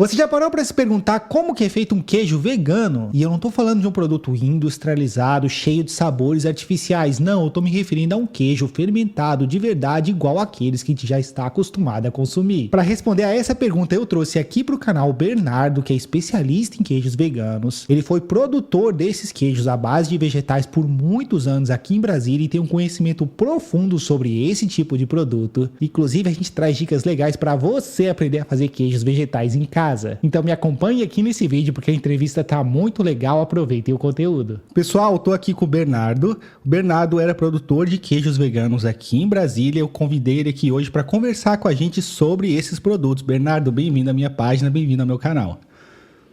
Você já parou para se perguntar como que é feito um queijo vegano? E eu não tô falando de um produto industrializado, cheio de sabores artificiais. Não, eu tô me referindo a um queijo fermentado de verdade, igual aqueles que a gente já está acostumado a consumir. Para responder a essa pergunta, eu trouxe aqui pro canal o Bernardo, que é especialista em queijos veganos. Ele foi produtor desses queijos à base de vegetais por muitos anos aqui em Brasília e tem um conhecimento profundo sobre esse tipo de produto. Inclusive, a gente traz dicas legais para você aprender a fazer queijos vegetais em casa. Então me acompanhe aqui nesse vídeo porque a entrevista tá muito legal, aproveitem o conteúdo. Pessoal, eu tô aqui com o Bernardo. O Bernardo era produtor de queijos veganos aqui em Brasília. Eu convidei ele aqui hoje para conversar com a gente sobre esses produtos. Bernardo, bem-vindo à minha página, bem-vindo ao meu canal.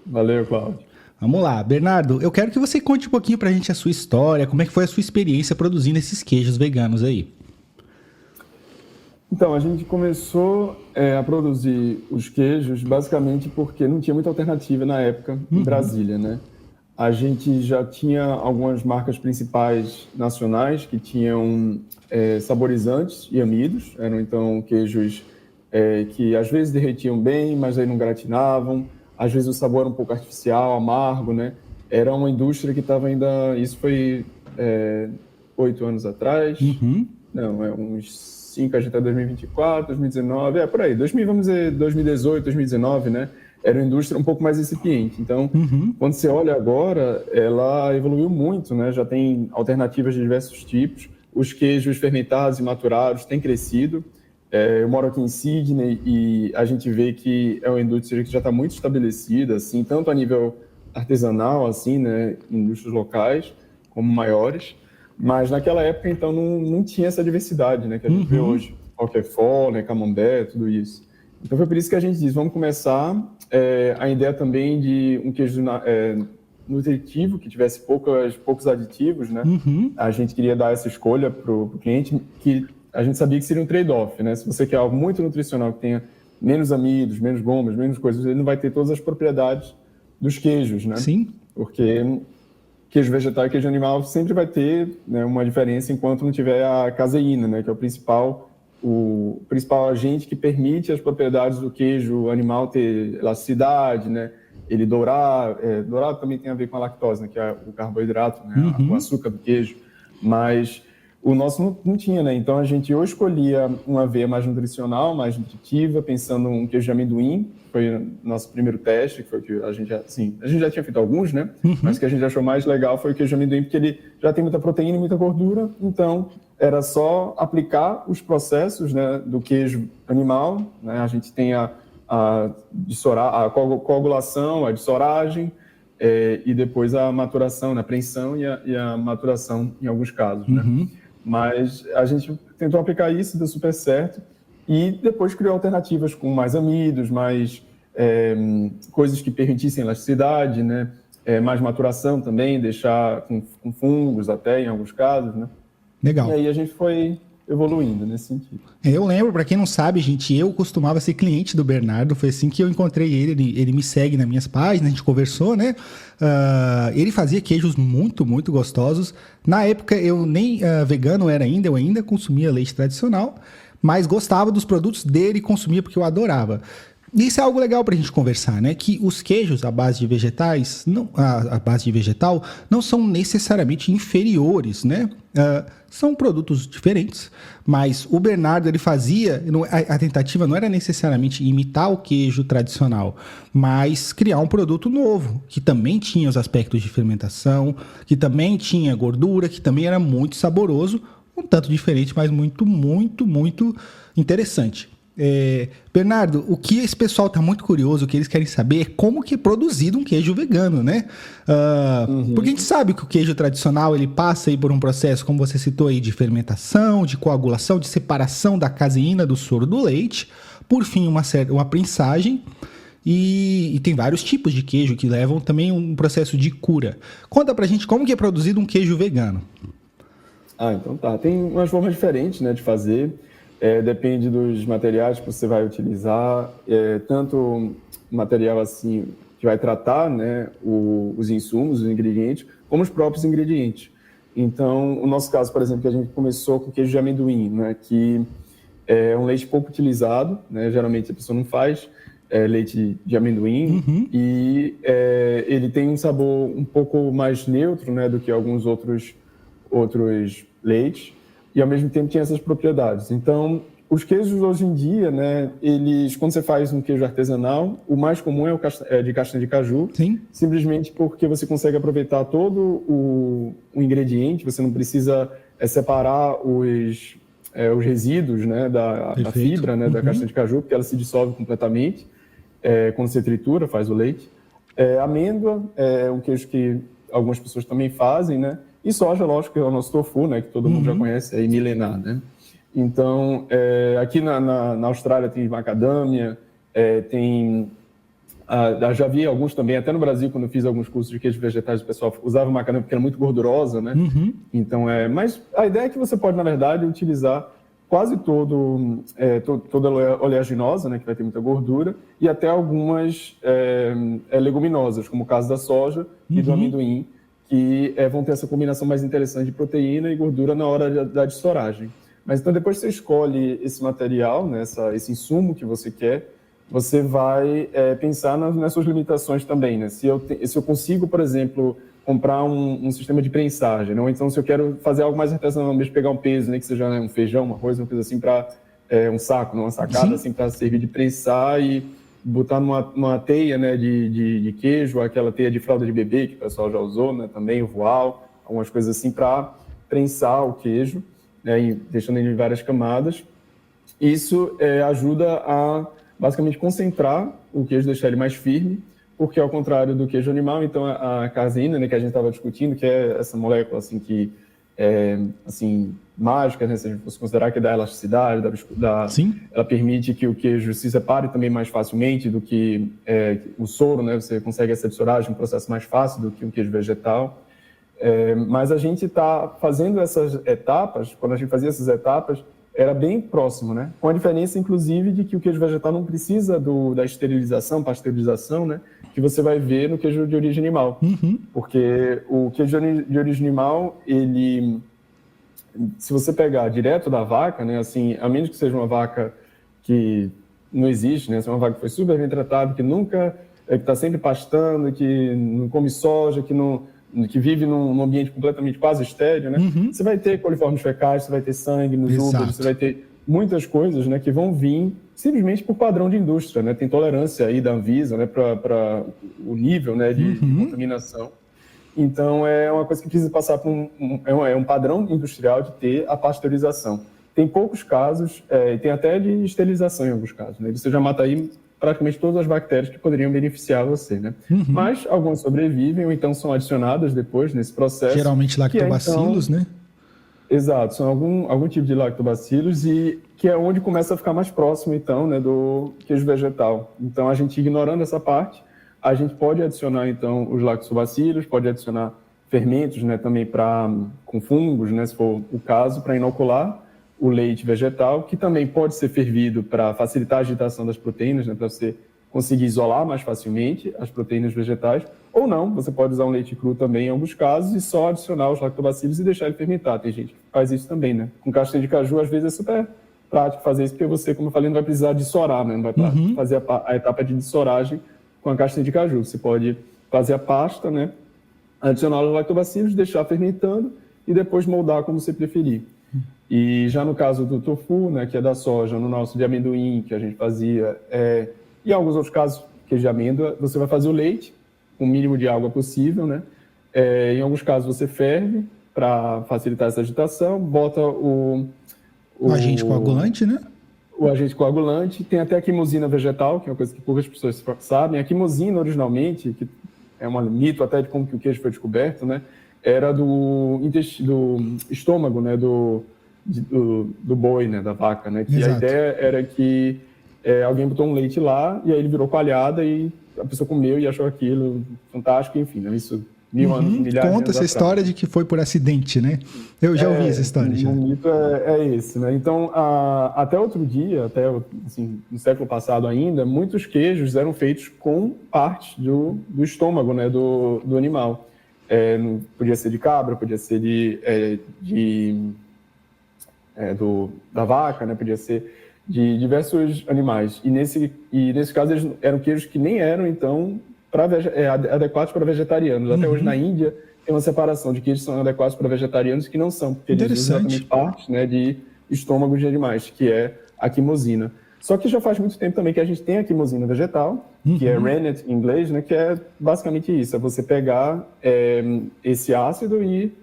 Valeu, Cláudio. Vamos lá, Bernardo, eu quero que você conte um pouquinho pra gente a sua história, como é que foi a sua experiência produzindo esses queijos veganos aí. Então, a gente começou a produzir os queijos basicamente porque não tinha muita alternativa na época em Brasília, né? A gente já tinha algumas marcas principais nacionais que tinham saborizantes e amidos, eram então queijos que às vezes derretiam bem, mas aí não gratinavam, às vezes o sabor era um pouco artificial, amargo, né? Era uma indústria que estava ainda... Isso foi 8 anos atrás, não, uns 5, a gente está em 2024, 2019, por aí, 2000, vamos dizer 2018, 2019, né? Era uma indústria um pouco mais incipiente. Então, quando você olha agora, ela evoluiu muito, né? Já tem alternativas de diversos tipos. Os queijos fermentados e maturados têm crescido. Eu moro aqui em Sydney e a gente vê que é uma indústria que já está muito estabelecida, assim, tanto a nível artesanal, assim, né? Indústrias locais, como maiores. Mas naquela época, então, não tinha essa diversidade, né, que a gente vê hoje. Roquefort, né, Camembert, tudo isso. Então foi por isso que a gente disse, vamos começar a ideia também de um queijo nutritivo, que tivesse poucos aditivos, né? A gente queria dar essa escolha para o cliente, que a gente sabia que seria um trade-off, né? Se você quer algo muito nutricional, que tenha menos amidos, menos gomas, menos coisas, ele não vai ter todas as propriedades dos queijos, né? Sim. Porque queijo vegetal e queijo animal sempre vai ter, né, uma diferença enquanto não tiver a caseína, né, que é o principal agente que permite as propriedades do queijo animal ter elasticidade, né, ele dourar. Dourar também tem a ver com a lactose, né, que é o carboidrato, né, o açúcar do queijo, mas o nosso não tinha, né? Então a gente ou escolhia uma veia mais nutricional, mais nutritiva, pensando um queijo de amendoim, foi o nosso primeiro teste, que foi o que a gente já tinha feito alguns, né? Mas o que a gente achou mais legal foi o queijo de amendoim, porque ele já tem muita proteína e muita gordura, então era só aplicar os processos, né, do queijo animal, né? A gente tem a coagulação, a dessoragem, e depois a maturação, né, a apreensão e a maturação em alguns casos, né? Mas a gente tentou aplicar isso, deu super certo. E depois criou alternativas com mais amidos, mais coisas que permitissem elasticidade, né? Mais maturação também, deixar com fungos até, em alguns casos, né? Legal. E aí a gente foi evoluindo nesse sentido. Eu lembro, pra quem não sabe, gente, eu costumava ser cliente do Bernardo, foi assim que eu encontrei ele me segue nas minhas páginas, a gente conversou, né? Ele fazia queijos muito, muito gostosos. Na época eu nem vegano era ainda, eu ainda consumia leite tradicional, mas gostava dos produtos dele e consumia porque eu adorava. Isso é algo legal pra gente conversar, né? Que os queijos à base de vegetais, à base de vegetal, não são necessariamente inferiores, né? São produtos diferentes, mas o Bernardo, ele fazia, a tentativa não era necessariamente imitar o queijo tradicional, mas criar um produto novo, que também tinha os aspectos de fermentação, que também tinha gordura, que também era muito saboroso, um tanto diferente, mas muito, muito, muito interessante. Bernardo, o que esse pessoal está muito curioso, o que eles querem saber é como que é produzido um queijo vegano, né? Porque a gente sabe que o queijo tradicional ele passa aí por um processo, como você citou aí, de fermentação, de coagulação, de separação da caseína do soro do leite, por fim uma prensagem, e tem vários tipos de queijo que levam também um processo de cura. Conta pra gente como que é produzido um queijo vegano. Então tá. Tem umas formas diferentes, né, de fazer. Depende dos materiais que você vai utilizar, tanto material assim que vai tratar, né, os insumos, os ingredientes, como os próprios ingredientes. Então, o nosso caso, por exemplo, que a gente começou com queijo de amendoim, né, que é um leite pouco utilizado, né, geralmente a pessoa não faz, leite de amendoim, e ele tem um sabor um pouco mais neutro, né, do que alguns outros leites, e ao mesmo tempo tem essas propriedades. Então, os queijos hoje em dia, né, quando você faz um queijo artesanal, o mais comum é de castanha de caju, Sim. simplesmente porque você consegue aproveitar todo o ingrediente, você não precisa separar os resíduos, né, da fibra, né, da castanha de caju, porque ela se dissolve completamente quando você tritura, faz o leite. Amêndoa é um queijo que algumas pessoas também fazem, né? E soja, lógico, que é o nosso tofu, né, que todo mundo já conhece, é milenar, né? Então, aqui na Austrália tem macadâmia, já vi alguns também, até no Brasil, quando eu fiz alguns cursos de queijos vegetais, o pessoal usava macadâmia porque era muito gordurosa, né? Então, mas a ideia é que você pode, na verdade, utilizar quase toda oleaginosa, né, que vai ter muita gordura, e até algumas leguminosas, como o caso da soja e do amendoim, que vão ter essa combinação mais interessante de proteína e gordura na hora da dessoragem. Mas então, depois que você escolhe esse material, né, esse insumo que você quer, você vai pensar nas suas limitações também, né? Se eu consigo, por exemplo, comprar um sistema de prensagem, né? Ou então se eu quero fazer algo mais artesanal, mesmo pegar um peso, né, que seja, né, um feijão, uma coisa assim, para um saco, uma sacada, assim, para servir de prensar e botar numa teia, né, de queijo, aquela teia de fralda de bebê que o pessoal já usou, né, também, o voal, algumas coisas assim para prensar o queijo, né, deixando ele em várias camadas. Isso ajuda a basicamente concentrar o queijo, deixar ele mais firme, porque ao contrário do queijo animal, então a caseína, né, que a gente estava discutindo, que é essa molécula assim que assim mágica, né, se a gente fosse considerar que dá elasticidade, ela permite que o queijo se separe também mais facilmente do que o soro, né, você consegue essa dessoragem, um processo mais fácil do que um queijo vegetal. Mas a gente está fazendo essas etapas, quando a gente fazia essas etapas, era bem próximo, né? Com a diferença, inclusive, de que o queijo vegetal não precisa da esterilização, pasteurização, né? Que você vai ver no queijo de origem animal. Porque o queijo de origem animal, se você pegar direto da vaca, né? Assim, a menos que seja uma vaca que não existe, né? Se é uma vaca que foi super bem tratada, que nunca, que está sempre pastando, que não come soja, que vive num ambiente completamente quase estéril, né? Você vai ter coliformes fecais, você vai ter sangue nos úteros, você vai ter muitas coisas, né, que vão vir simplesmente por padrão de indústria, né? Tem tolerância aí da Anvisa, né, para o nível, né, de contaminação. Então, é uma coisa que precisa passar por um padrão industrial de ter a pasteurização. Tem poucos casos, e tem até de esterilização em alguns casos, né? Você já mata aí praticamente todas as bactérias que poderiam beneficiar você, né? Mas algumas sobrevivem ou então são adicionadas depois nesse processo. Geralmente lactobacilos, né? Exato, são algum tipo de lactobacilos e que é onde começa a ficar mais próximo, então, né, do queijo vegetal. Então, a gente ignorando essa parte, a gente pode adicionar, então, os lactobacilos, pode adicionar fermentos, né, também com fungos, né, se for o caso, para inocular o leite vegetal, que também pode ser fervido para facilitar a agitação das proteínas, né, para você conseguir isolar mais facilmente as proteínas vegetais, ou não, você pode usar um leite cru também em alguns casos e só adicionar os lactobacilos e deixar ele fermentar. Tem gente que faz isso também, né? Com castanha de caju, às vezes é super prático fazer isso, porque você, como eu falei, não vai precisar dessorar, né? Não vai fazer a etapa de dessoragem com a castanha de caju. Você pode fazer a pasta, né? Adicionar os lactobacilos, deixar fermentando e depois moldar como você preferir. E já no caso do tofu, né, que é da soja, no nosso de amendoim, que a gente fazia, e em alguns outros casos, queijo de amêndoa, você vai fazer o leite, com o mínimo de água possível, né? Em alguns casos você ferve para facilitar essa agitação, bota o agente coagulante, né? O agente coagulante, tem até a quimosina vegetal, que é uma coisa que poucas pessoas sabem. A quimosina, originalmente, que é um mito até de como que o queijo foi descoberto, né? Era do estômago, né? Do boi, né? Da vaca, né? Que a ideia era que alguém botou um leite lá e aí ele virou coalhada e a pessoa comeu e achou aquilo fantástico, enfim, né? Isso milhares de anos Conta essa história de que foi por acidente, né? Eu já ouvi essa história. O mito é esse, né? Então, até outro dia, até assim, no século passado ainda, muitos queijos eram feitos com partes do estômago, né? Do animal. Podia ser de cabra, podia ser da vaca, né? Podia ser de diversos animais. E nesse caso, eles eram queijos que nem eram, então, adequados para vegetarianos. Até hoje, na Índia, tem uma separação de queijos que são adequados para vegetarianos e que não são, porque eles usam exatamente partes, né, de estômagos de animais, que é a quimosina. Só que já faz muito tempo também que a gente tem a quimosina vegetal, que é rennet em inglês, né, que é basicamente isso, é você pegar esse ácido e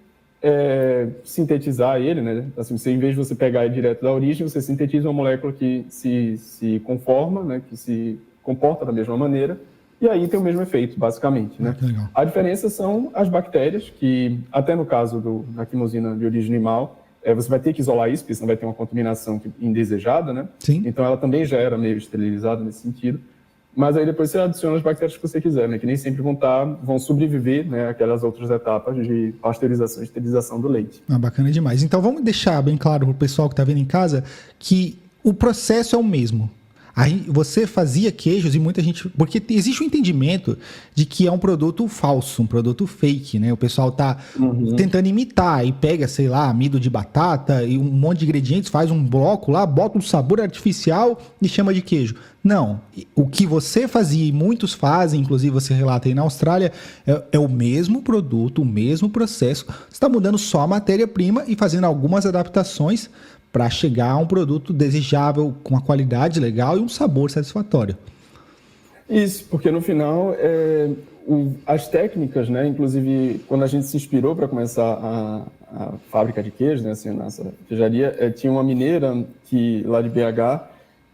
sintetizar ele, né? Assim, em vez de você pegar ele direto da origem, você sintetiza uma molécula que se conforma, né, que se comporta da mesma maneira, e aí tem o mesmo efeito, basicamente, né? A diferença são as bactérias, que até no caso da quimosina de origem animal, você vai ter que isolar isso, porque senão vai ter uma contaminação indesejada, né? Sim. Então ela também já era meio esterilizada nesse sentido. Mas aí depois você adiciona as bactérias que você quiser, né? Que nem sempre vão sobreviver, né, aquelas outras etapas de pasteurização e esterilização do leite. Bacana demais. Então vamos deixar bem claro para o pessoal que está vendo em casa que o processo é o mesmo. Aí você fazia queijos e muita gente... Porque existe um entendimento de que é um produto falso, um produto fake, né? O pessoal tá tentando imitar e pega, sei lá, amido de batata e um monte de ingredientes, faz um bloco lá, bota um sabor artificial e chama de queijo. Não. O que você fazia e muitos fazem, inclusive você relata aí na Austrália, é o mesmo produto, o mesmo processo. Você está mudando só a matéria-prima e fazendo algumas adaptações para chegar a um produto desejável, com uma qualidade legal e um sabor satisfatório. Isso, porque no final, as técnicas, né, inclusive quando a gente se inspirou para começar a fábrica de queijo, né, assim, a nossa queijaria, tinha uma mineira lá de BH,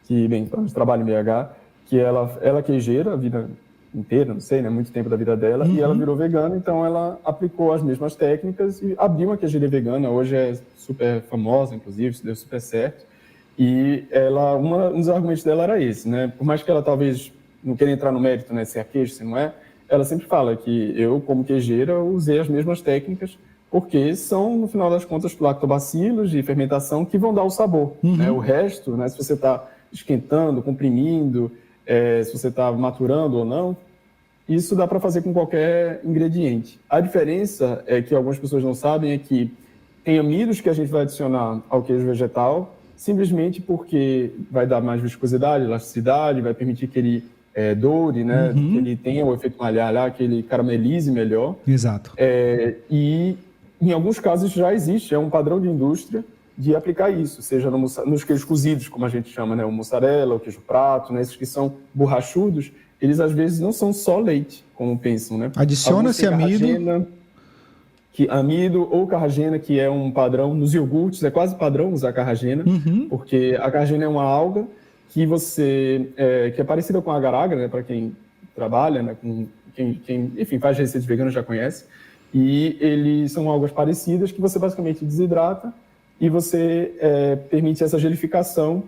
que, bem, a gente trabalha em BH, que ela é queijeira a vida inteira, não sei, né, muito tempo da vida dela, e ela virou vegana, então ela aplicou as mesmas técnicas e abriu uma queijaria vegana, hoje é super famosa, inclusive, isso deu super certo, e um dos argumentos dela era esse, né, por mais que ela talvez não queira entrar no mérito, né, se é queijo, se não é, ela sempre fala que eu, como queijeira, usei as mesmas técnicas, porque são, no final das contas, lactobacilos de fermentação que vão dar o sabor, né, o resto, né, se você está esquentando, comprimindo, se você está maturando ou não, isso dá para fazer com qualquer ingrediente. A diferença é que algumas pessoas não sabem é que tem amidos que a gente vai adicionar ao queijo vegetal simplesmente porque vai dar mais viscosidade, elasticidade, vai permitir que ele doure, né? Que ele tenha o efeito malhar, que ele caramelize melhor. Exato. E em alguns casos já existe, é um padrão de indústria de aplicar isso, seja nos queijos cozidos, como a gente chama, né? O mussarela, o queijo prato, né? Esses que são borrachudos, eles às vezes não são só leite, como pensam, né? Adiciona-se amido. Amido ou carragena, que é um padrão nos iogurtes, é quase padrão usar carragena, porque a carragena é uma alga que que é parecida com a agar-agar, né? Para quem trabalha, né? Enfim, faz receitas veganas já conhece. E eles são algas parecidas que você basicamente desidrata e você permite essa gelificação,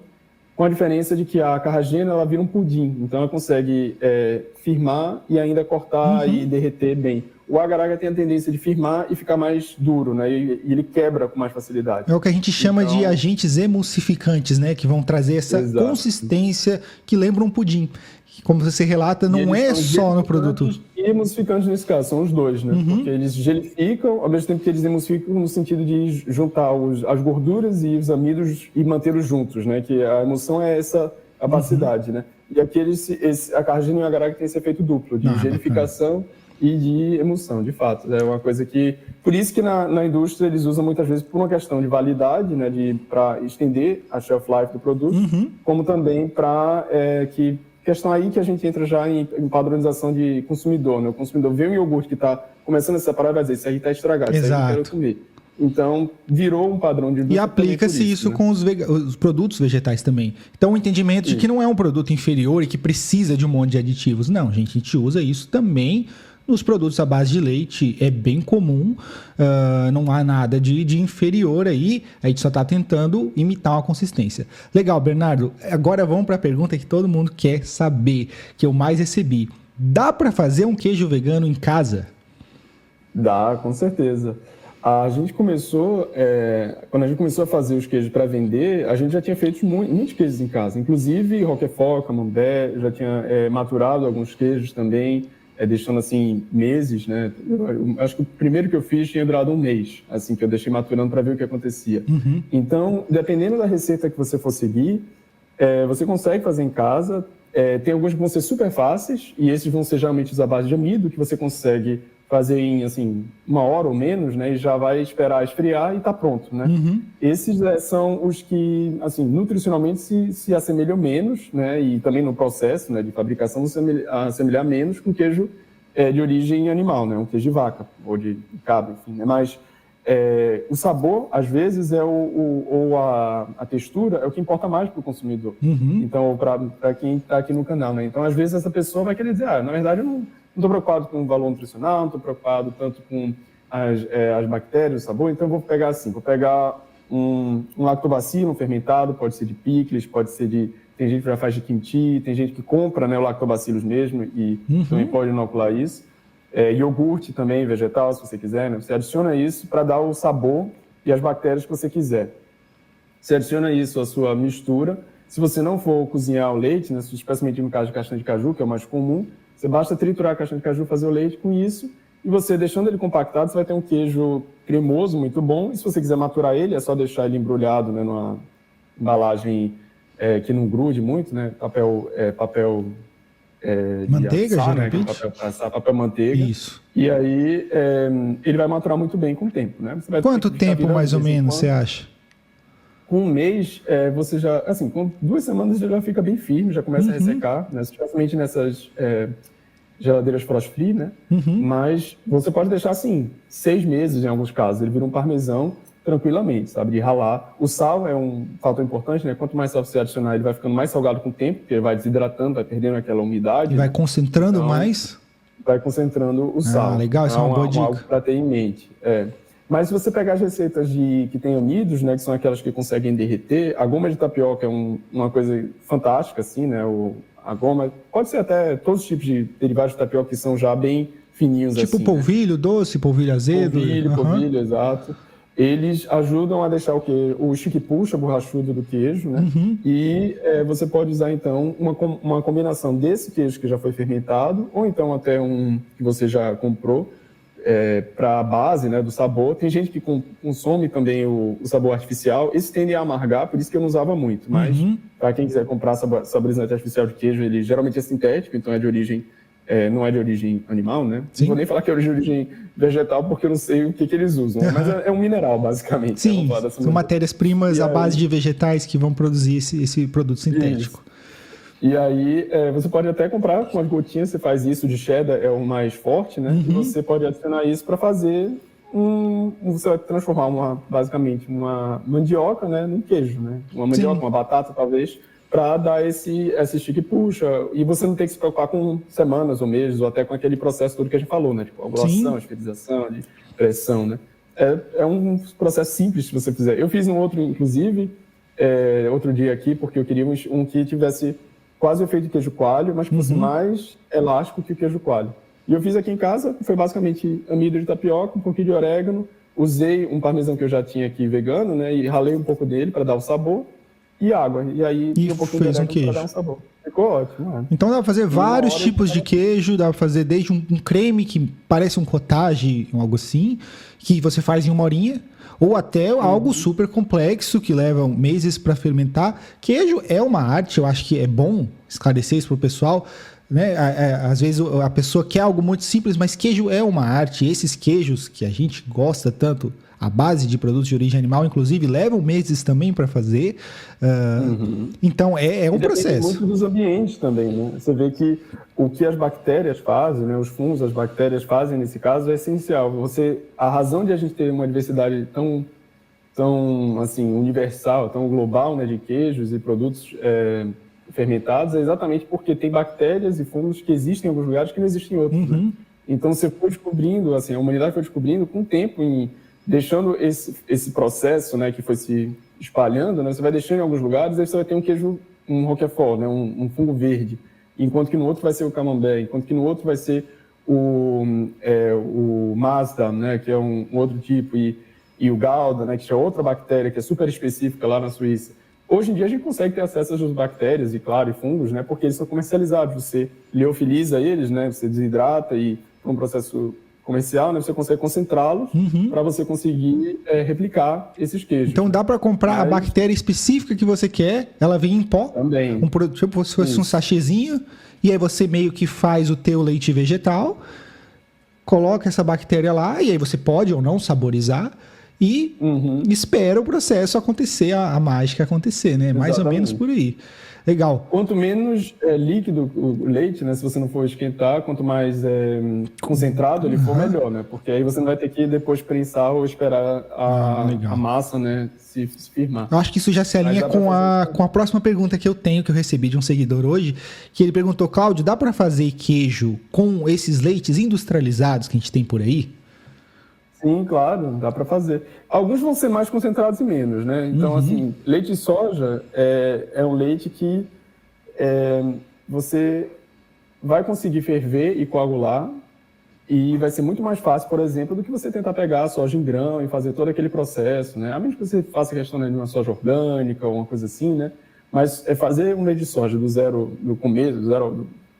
com a diferença de que a carragena ela vira um pudim, então ela consegue firmar e ainda cortar e derreter bem. O agar-agar tem a tendência de firmar e ficar mais duro, né? E ele quebra com mais facilidade. É o que a gente chama de agentes emulsificantes, né? Que vão trazer essa consistência que lembra um pudim. Como você relata, não é só no produto. E emulsificantes nesse caso, são os dois, né? Porque eles gelificam, ao mesmo tempo que eles emulsificam no sentido de juntar as gorduras e os amidos e mantê-los juntos, né? Que a emulsão é essa capacidade, né? E aqui a carragena e o agar-agar tem esse efeito duplo, de gelificação e de emulsão, de fato. É uma coisa que... Por isso que na indústria eles usam muitas vezes por uma questão de validade, né? Para estender a shelf life do produto, como também para questão aí que a gente entra já em padronização de consumidor, né? O consumidor vê um iogurte que está começando a se separar e vai dizer, isso aí está estragado, isso aí eu não quero comer. Então, virou um padrão de indústria. E aplica-se isso, né? Com os produtos vegetais também. Então, o entendimento de que não é um produto inferior e que precisa de um monte de aditivos. Não, gente, a gente usa isso também nos produtos à base de leite, é bem comum, não há nada de inferior aí, a gente só está tentando imitar uma consistência. Legal, Bernardo, agora vamos para a pergunta que todo mundo quer saber, que eu mais recebi. Dá para fazer um queijo vegano em casa? Dá, com certeza. A gente começou, quando a gente começou a fazer os queijos para vender, a gente já tinha feito muitos queijos em casa, inclusive roquefort, camembert, já tinha maturado alguns queijos também, deixando assim meses, né? Eu acho que o primeiro que eu fiz tinha durado um mês, assim, que eu deixei maturando para ver o que acontecia. Então, dependendo da receita que você for seguir, você consegue fazer em casa. Tem alguns que vão ser super fáceis, e esses vão ser geralmente os à base de amido, que você consegue fazer em, assim, 1 hora ou menos, né? E já vai esperar esfriar e tá pronto, né? Esses são os que, assim, nutricionalmente se assemelham menos, né? E também no processo, né, de fabricação se assemelhar menos com queijo de origem animal, né? Um queijo de vaca ou de cabra, enfim, né? Mas o sabor, às vezes, ou a textura é o que importa mais para o consumidor. Então, para quem está aqui no canal, né? Então, às vezes, essa pessoa vai querer dizer, na verdade, eu não estou preocupado com o valor nutricional, não estou preocupado tanto com as bactérias, o sabor, então vou pegar assim, vou pegar um lactobacillus fermentado, pode ser de picles, pode ser tem gente que já faz de kimchi, tem gente que compra, né, o lactobacillus mesmo e também pode inocular isso. Iogurte também, vegetal, se você quiser, né? Você adiciona isso para dar o sabor e as bactérias que você quiser. Você adiciona isso à sua mistura. Se você não for cozinhar o leite, né, especialmente no caso de castanha de caju, que é o mais comum, você basta triturar a castanha de caju, fazer o leite com isso, e você deixando ele compactado, você vai ter um queijo cremoso, muito bom. E se você quiser maturar ele, é só deixar ele embrulhado, né, numa embalagem que não grude muito, né, papel manteiga, assar, geralmente? Né, papel para assar, papel manteiga. Isso. E aí ele vai maturar muito bem com o tempo, né? Você vai Quanto tempo, mais ou menos, você acha? Com 1 mês, você já, assim, com 2 semanas já fica bem firme, já começa a ressecar, né? Especialmente nessas geladeiras frost free, né? Mas você pode deixar, assim, 6 meses em alguns casos. Ele vira um parmesão tranquilamente, sabe? De ralar. O sal é um fator importante, né? Quanto mais sal você adicionar, ele vai ficando mais salgado com o tempo, porque ele vai desidratando, vai perdendo aquela umidade. E vai concentrando mais? Vai concentrando o sal. Legal, isso é uma boa dica. Algo para ter em mente. Mas se você pegar as receitas que tem amidos, né, que são aquelas que conseguem derreter, a goma de tapioca é uma coisa fantástica, assim, né? A goma, pode ser até todos os tipos de derivados de tapioca que são já bem fininhos, tipo assim. Polvilho doce, polvilho azedo. Polvilho, exato. Eles ajudam a deixar o chique-puxa borrachudo do queijo, né? E você pode usar, então, uma combinação desse queijo que já foi fermentado, ou então até um que você já comprou, para a base, né, do sabor. Tem gente que consome também o sabor artificial. Esses tendem a amargar, por isso que eu não usava muito. Mas, para quem quiser comprar saborizante artificial de queijo, ele geralmente é sintético, então é de origem... não é de origem animal, né? Sim. Não vou nem falar que é de origem vegetal, porque eu não sei o que eles usam. Mas é um mineral, basicamente. Sim, são matérias-primas à base de vegetais que vão produzir esse produto sintético. Isso. E aí, você pode até comprar com as gotinhas, você faz isso de cheddar, é o mais forte, né? E você pode adicionar isso para fazer você vai transformar basicamente uma mandioca, né, num queijo, né? Uma mandioca, uma batata, talvez, para dar esse chique-puxa. E você não tem que se preocupar com semanas ou meses, ou até com aquele processo todo que a gente falou, né? Tipo, aglomeração, esferização, de pressão, né? É um processo simples, se você fizer. Eu fiz um outro, inclusive, outro dia aqui, porque eu queria um que tivesse quase o efeito de queijo coalho, mas que fosse mais elástico que o queijo coalho. E eu fiz aqui em casa, foi basicamente amido de tapioca, um pouquinho de orégano, usei um parmesão que eu já tinha aqui vegano, né? E ralei um pouco dele para dar o sabor. E água. E aí um pouquinho fez de um queijo para dar um sabor. Ficou ótimo, mano. Então dá pra fazer vários tipos de queijo, dá pra fazer desde um creme que parece um cottage, algo assim, que você faz em 1 horinha, ou até algo super complexo que leva meses para fermentar. Queijo é uma arte, eu acho que é bom esclarecer isso pro pessoal, né? Às vezes a pessoa quer algo muito simples, mas queijo é uma arte. Esses queijos que a gente gosta tanto, a base de produtos de origem animal, inclusive, levam meses também para fazer. Então, é um processo. Depende muito dos ambientes também, né? Você vê que o que as bactérias fazem, né? Os fungos, as bactérias fazem nesse caso é essencial. A razão de a gente ter uma diversidade tão assim, universal, tão global, né, de queijos e produtos fermentados é exatamente porque tem bactérias e fungos que existem em alguns lugares que não existem em outros. Né? Então, você foi descobrindo, assim, a humanidade foi descobrindo com o tempo, deixando esse processo, né, que foi se espalhando, né, você vai deixando em alguns lugares, aí você vai ter um queijo, um roquefort, né, um fungo verde, enquanto que no outro vai ser o camembert, enquanto que no outro vai ser o Mazda, né, que é um outro tipo, e o Gouda, né, que é outra bactéria que é super específica lá na Suíça. Hoje em dia a gente consegue ter acesso às bactérias, e claro, e fungos, né, porque eles são comercializados. Você liofiliza eles, né, você desidrata e por um processo comercial, né, você consegue concentrá-los para você conseguir replicar esses queijos. Então dá para comprar a bactéria específica que você quer, ela vem em pó, também. Um produto, tipo se fosse um sachêzinho, e aí você meio que faz o teu leite vegetal, coloca essa bactéria lá, e aí você pode ou não saborizar, e espera o processo acontecer, a mágica acontecer, né? Mais ou menos por aí. Legal. Quanto menos líquido o leite, né? Se você não for esquentar, quanto mais concentrado ele for, melhor, né? Porque aí você não vai ter que depois prensar ou esperar a massa, né, se firmar. Eu acho que isso já se alinha com a próxima pergunta que eu tenho, que eu recebi de um seguidor hoje, que ele perguntou: Cláudio, dá para fazer queijo com esses leites industrializados que a gente tem por aí? Sim, claro, dá para fazer. Alguns vão ser mais concentrados e menos, né? Então, assim, leite de soja é um leite que você vai conseguir ferver e coagular, e vai ser muito mais fácil, por exemplo, do que você tentar pegar a soja em grão e fazer todo aquele processo, né? A menos que você faça questão de uma soja orgânica ou uma coisa assim, né? Mas fazer um leite de soja do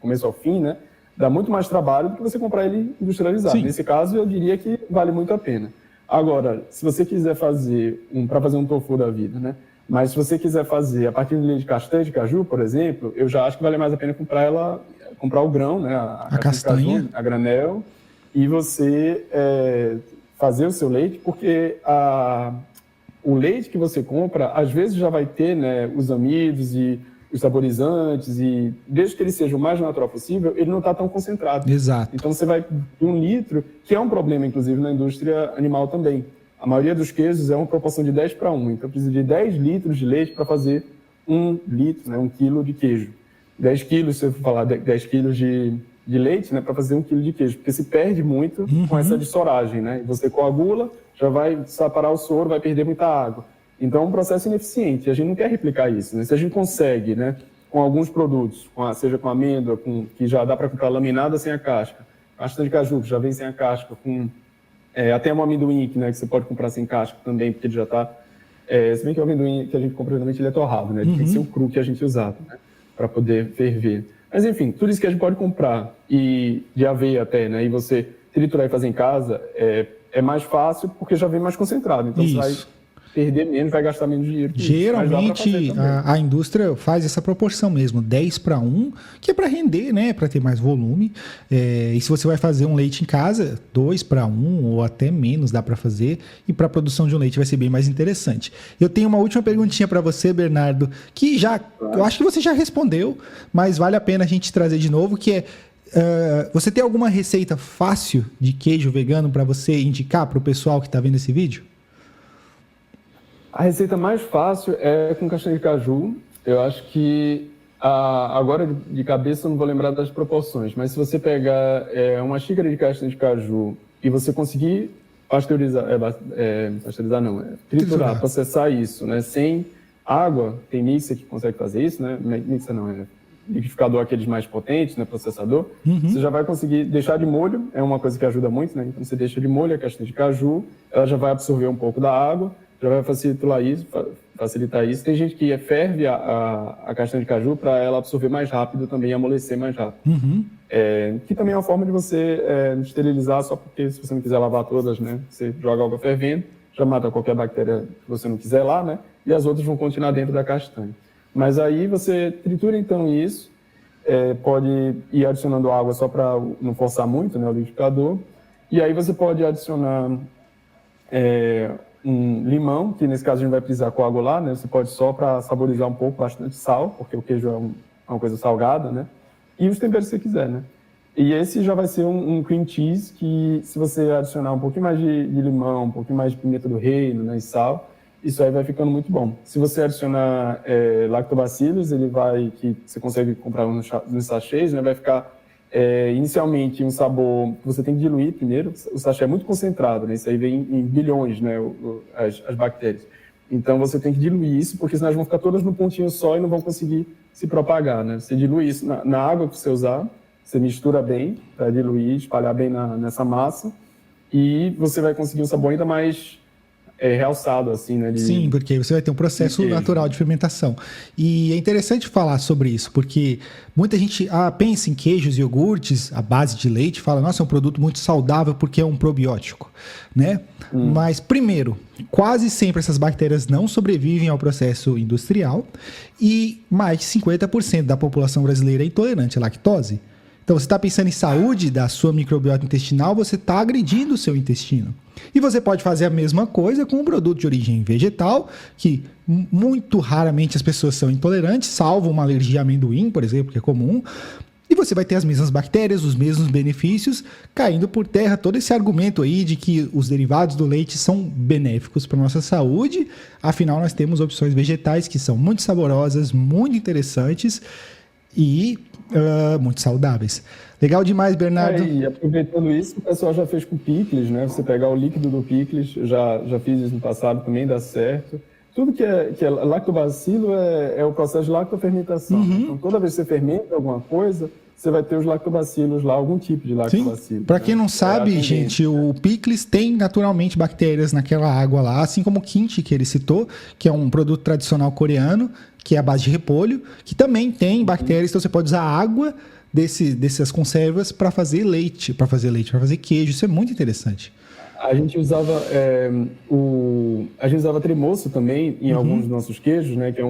começo ao fim, né? Dá muito mais trabalho do que você comprar ele industrializado. Sim. Nesse caso, eu diria que vale muito a pena. Agora, se você quiser fazer para fazer um tofu da vida, né? Mas se você quiser fazer a partir de leite de castanha de caju, por exemplo, eu já acho que vale mais a pena comprar o grão, né? A castanha, de caju, a granel, e você fazer o seu leite, porque o leite que você compra, às vezes já vai ter, né, os amidos e os saborizantes, e desde que ele seja o mais natural possível, ele não está tão concentrado. Exato. Então você vai de 1 litro, que é um problema, inclusive, na indústria animal também. A maioria dos queijos é uma proporção de 10:1, então precisa de 10 litros de leite para fazer 1 litro, né, 1 quilo de queijo. 10 quilos, se eu for falar 10 quilos de leite, né, para fazer 1 quilo de queijo, porque se perde muito com essa dessoragem, né? Você coagula, já vai separar o soro, vai perder muita água. Então, é um processo ineficiente. A gente não quer replicar isso, né? Se a gente consegue, né, com alguns produtos, seja com amêndoa, que já dá para comprar laminada sem a casca, castanha de caju, que já vem sem a casca, até um amendoim, né, que você pode comprar sem casca também, porque ele já está... se bem que o amendoim que a gente compra, geralmente, ele é torrado, né? Ele tem que ser o cru que a gente usava, né, para poder ferver. Mas, enfim, tudo isso que a gente pode comprar, e de aveia até, né, e você triturar e fazer em casa, é mais fácil, porque já vem mais concentrado. Então, isso. Você vai perder menos, vai gastar menos dinheiro. Geralmente a indústria faz essa proporção mesmo, 10:1, que é para render, né, para ter mais volume. E se você vai fazer um leite em casa, 2:1 ou até menos dá para fazer, e para a produção de um leite vai ser bem mais interessante. Eu tenho uma última perguntinha para você, Bernardo, que eu acho que você já respondeu, mas vale a pena a gente trazer de novo, que é: você tem alguma receita fácil de queijo vegano para você indicar para o pessoal que está vendo esse vídeo? A receita mais fácil é com castanha de caju. Eu acho que, agora de cabeça eu não vou lembrar das proporções, mas se você pegar uma xícara de castanha de caju e você conseguir triturar, processar isso, né, sem água, tem mixer que consegue fazer isso, né? Mixer não, liquidificador aqueles mais potentes, né, processador, você já vai conseguir deixar de molho, é uma coisa que ajuda muito, né? Então você deixa de molho a castanha de caju, ela já vai absorver um pouco da água, já vai facilitar isso. Tem gente que ferve a castanha de caju para ela absorver mais rápido também e amolecer mais rápido. Que também é uma forma de você esterilizar, só porque se você não quiser lavar todas, né, você joga água fervendo, já mata qualquer bactéria que você não quiser lá, né, e as outras vão continuar dentro da castanha. Mas aí você tritura então isso, pode ir adicionando água só para não forçar muito, né, o liquidificador, e aí você pode adicionar um limão, que nesse caso a gente vai precisar coagular, né? Você pode só para saborizar um pouco, bastante sal, porque o queijo é uma coisa salgada, né? E os temperos que você quiser, né? E esse já vai ser um cream cheese que, se você adicionar um pouquinho mais de limão, um pouquinho mais de pimenta do reino, né, e sal, isso aí vai ficando muito bom. Se você adicionar lactobacillus, que você consegue comprar nos sachês, né? Vai ficar inicialmente um sabor que você tem que diluir primeiro. O sachê é muito concentrado, né? Isso aí vem em bilhões, né, as bactérias. Então você tem que diluir isso, porque senão elas vão ficar todas no pontinho só e não vão conseguir se propagar, né? Você dilui isso na água que você usar, você mistura bem para diluir, espalhar bem nessa massa, e você vai conseguir um sabor ainda mais realçado, assim, né? Sim, porque você vai ter um processo natural de fermentação. E é interessante falar sobre isso, porque muita gente pensa em queijos e iogurtes à base de leite, fala, nossa, é um produto muito saudável porque é um probiótico, né? Mas, primeiro, quase sempre essas bactérias não sobrevivem ao processo industrial e mais de 50% da população brasileira é intolerante à lactose. Então, você está pensando em saúde da sua microbiota intestinal, você está agredindo o seu intestino. E você pode fazer a mesma coisa com um produto de origem vegetal, que muito raramente as pessoas são intolerantes, salvo uma alergia a amendoim, por exemplo, que é comum. E você vai ter as mesmas bactérias, os mesmos benefícios, caindo por terra todo esse argumento aí de que os derivados do leite são benéficos para a nossa saúde. Afinal, nós temos opções vegetais que são muito saborosas, muito interessantes e muito saudáveis. Legal demais, Bernardo. E aproveitando isso, o pessoal já fez com picles, né? Você pegar o líquido do picles, já fiz isso no passado, também dá certo. Tudo que é lactobacilo é o processo de lactofermentação. Então, toda vez que você fermenta alguma coisa, você vai ter os lactobacilos lá, algum tipo de lactobacilo. Para quem não sabe, gente, o picles tem naturalmente bactérias naquela água lá, assim como o kimchi que ele citou, que é um produto tradicional coreano, que é a base de repolho, que também tem bactérias, então você pode usar a água dessas conservas para fazer leite, para fazer queijo. Isso é muito interessante. A gente usava tremoço também em alguns dos nossos queijos, né? Que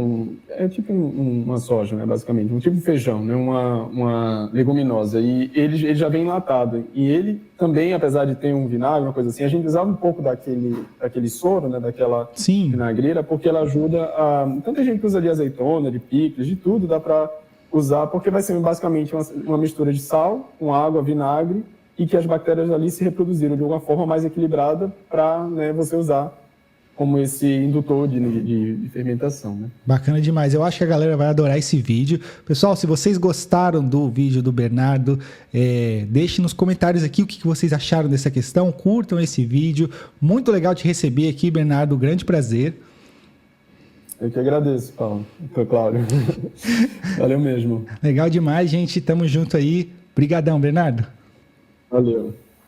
é tipo uma soja, né? Basicamente, um tipo de feijão, né? Uma leguminosa. E ele já vem enlatado. E ele também, apesar de ter um vinagre, uma coisa assim, a gente usava um pouco daquele soro, né? Daquela vinagreira, porque ela ajuda a... Tanta gente que usa de azeitona, de picles, de tudo, dá para usar, porque vai ser basicamente uma mistura de sal com água, vinagre, e que as bactérias ali se reproduziram de uma forma mais equilibrada para, né, você usar como esse indutor de fermentação, né? Bacana demais. Eu acho que a galera vai adorar esse vídeo. Pessoal, se vocês gostaram do vídeo do Bernardo, deixem nos comentários aqui o que vocês acharam dessa questão. Curtam esse vídeo. Muito legal te receber aqui, Bernardo. Grande prazer. Eu que agradeço, Paulo. Cláudio. Valeu mesmo. Legal demais, gente. Tamo junto aí. Obrigadão, Bernardo. Valeu.